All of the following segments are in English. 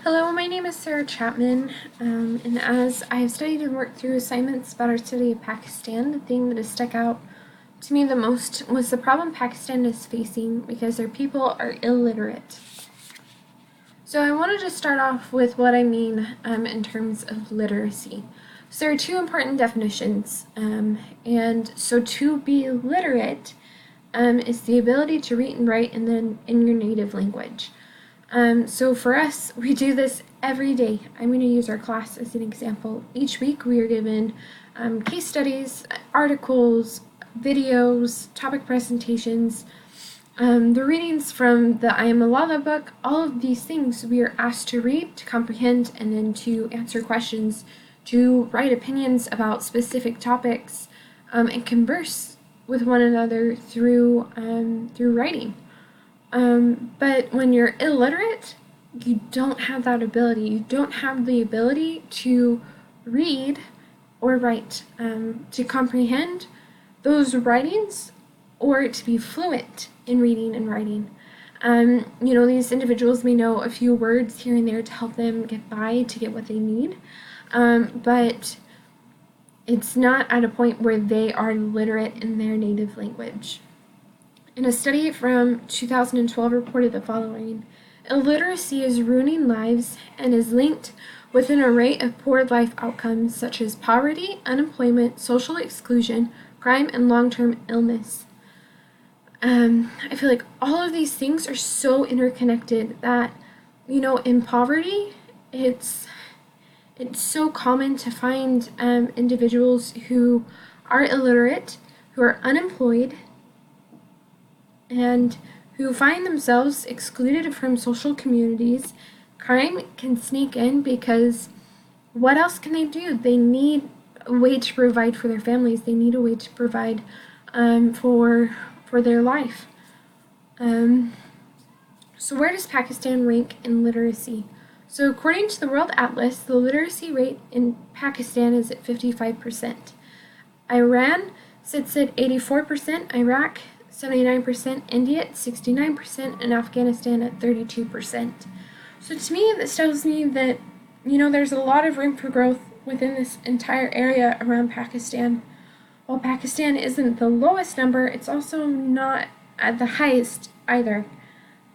Hello, my name is Sarah Chapman, and as I have studied and worked through assignments about our study of Pakistan, the thing that has stuck out to me the most was the problem Pakistan is facing because their people are illiterate. So I wanted to start off with what I mean in terms of literacy. So there are two important definitions, and so to be literate is the ability to read and write in your native language. So for us, we do this every day. I'm going to use our class as an example. Each week we are given case studies, articles, videos, topic presentations, the readings from the I Am Malala book. All of these things we are asked to read, to comprehend, and then to answer questions, to write opinions about specific topics, and converse with one another through writing. But when you're illiterate, you don't have that ability. You don't have the ability to read or write, to comprehend those writings, or to be fluent in reading and writing. These individuals may know a few words here and there to help them get by, to get what they need, but it's not at a point where they are literate in their native language. And a study from 2012 reported the following: illiteracy is ruining lives and is linked with an array of poor life outcomes such as poverty, unemployment, social exclusion, crime, and long-term illness. I feel like all of these things are so interconnected that, in poverty, it's so common to find individuals who are illiterate, who are unemployed, and who find themselves excluded from social communities. Crime can sneak in because what else can they do? They need a way to provide for their families. They need a way to provide for their life. So where does Pakistan rank in literacy? So according to the World Atlas, the literacy rate in Pakistan is at 55%. Iran sits at 84%, Iraq 79%, India at 69%, and Afghanistan at 32%. So to me, this tells me that, there's a lot of room for growth within this entire area around Pakistan. While Pakistan isn't the lowest number, it's also not at the highest either.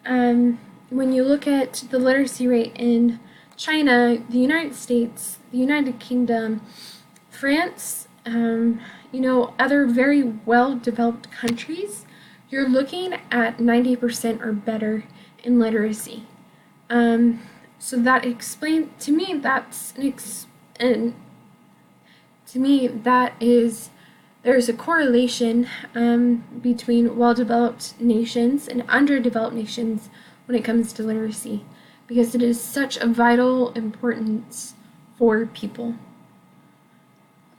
When you look at the literacy rate in China, the United States, the United Kingdom, France, other very well-developed countries, you're looking at 90% or better in literacy. So that explains to me there's a correlation between well-developed nations and underdeveloped nations when it comes to literacy, because it is such a vital importance for people.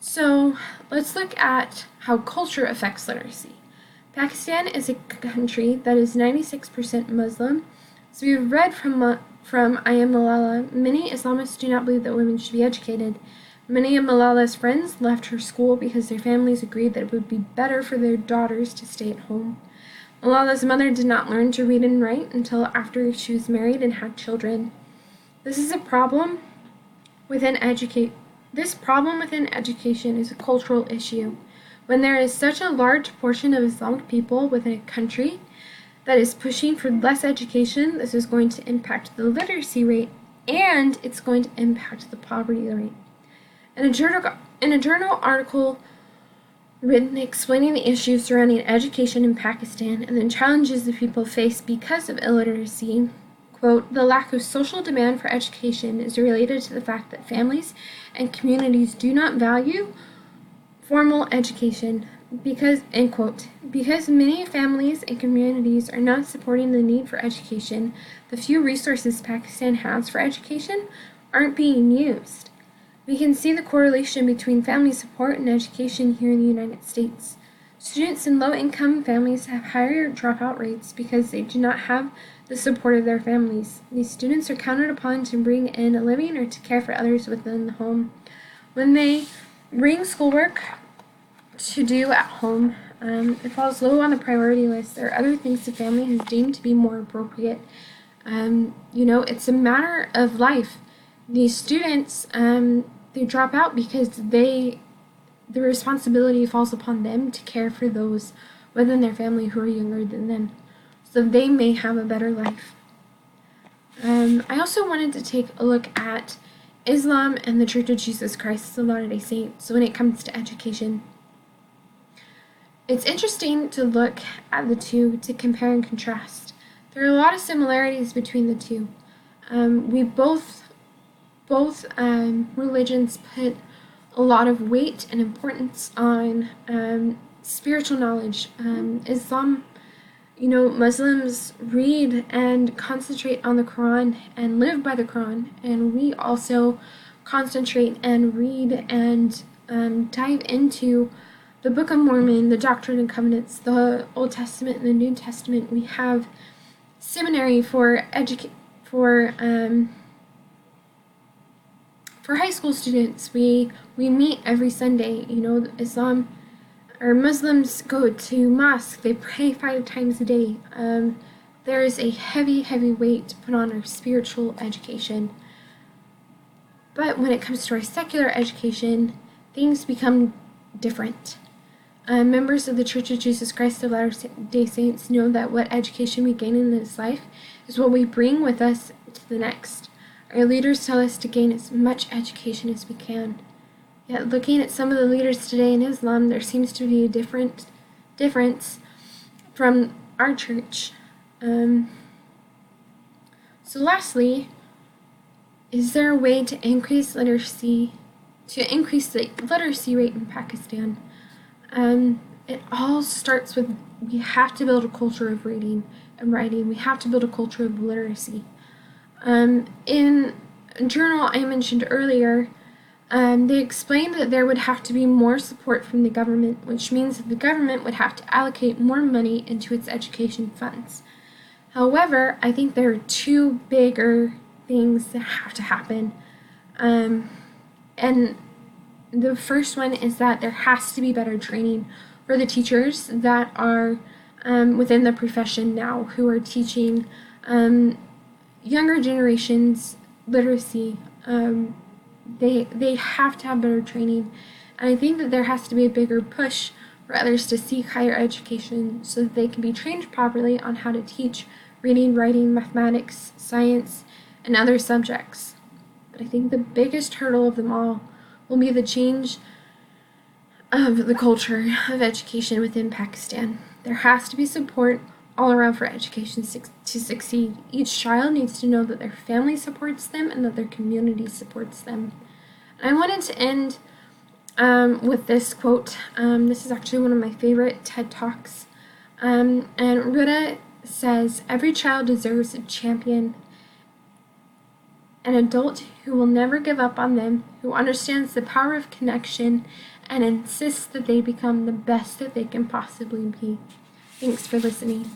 So let's look at how culture affects literacy. Pakistan is a country that is 96% Muslim. So we've read from I Am Malala, many Islamists do not believe that women should be educated. Many of Malala's friends left her school because their families agreed that it would be better for their daughters to stay at home. Malala's mother did not learn to read and write until after she was married and had children. This problem within education is a cultural issue. When there is such a large portion of Islamic people within a country that is pushing for less education, this is going to impact the literacy rate, and it's going to impact the poverty rate. In a journal article written explaining the issues surrounding education in Pakistan and the challenges the people face because of illiteracy, quote, the lack of social demand for education is related to the fact that families and communities do not value formal education because, end quote, because many families and communities are not supporting the need for education, the few resources Pakistan has for education aren't being used. We can see the correlation between family support and education here in the United States. Students in low-income families have higher dropout rates because they do not have the support of their families. These students are counted upon to bring in a living or to care for others within the home. When they bring schoolwork to do at home, it falls low on the priority list. There are other things the family has deemed to be more appropriate. It's a matter of life. These students, they drop out because the responsibility falls upon them to care for those within their family who are younger than them, so they may have a better life. I also wanted to take a look at Islam and the Church of Jesus Christ of Latter-day Saints. So when it comes to education, it's interesting to look at the two to compare and contrast. There are a lot of similarities between the two. We both religions put a lot of weight and importance on spiritual knowledge. Islam, Muslims read and concentrate on the Quran and live by the Quran, and we also concentrate and read and dive into the Book of Mormon, the Doctrine and Covenants, the Old Testament and the New Testament. We have seminary for high school students. We meet every Sunday. Islam or Muslims go to mosque. They pray 5 times a day. There is a heavy weight put on our spiritual education. But when it comes to our secular education, things become different. Members of the Church of Jesus Christ of Latter-day Saints know that what education we gain in this life is what we bring with us to the next. Our leaders tell us to gain as much education as we can. Yet looking at some of the leaders today in Islam, there seems to be a difference from our church. So lastly, is there a way to increase the literacy rate in Pakistan? It all starts with, we have to build a culture of reading and writing. We have to build a culture of literacy. In a journal I mentioned earlier, they explained that there would have to be more support from the government, which means that the government would have to allocate more money into its education funds. However, I think there are two bigger things that have to happen. And the first one is that there has to be better training for the teachers that are within the profession now, who are teaching younger generations literacy. They have to have better training, and I think that there has to be a bigger push for others to seek higher education so that they can be trained properly on how to teach reading, writing, mathematics, science, and other subjects. But I think the biggest hurdle of them all will be the change of the culture of education within Pakistan. There has to be support all around for education to succeed. Each child needs to know that their family supports them and that their community supports them. And I wanted to end with this quote. This is actually one of my favorite TED Talks. And Ruta says, "Every child deserves a champion, an adult who will never give up on them, who understands the power of connection and insists that they become the best that they can possibly be." Thanks for listening.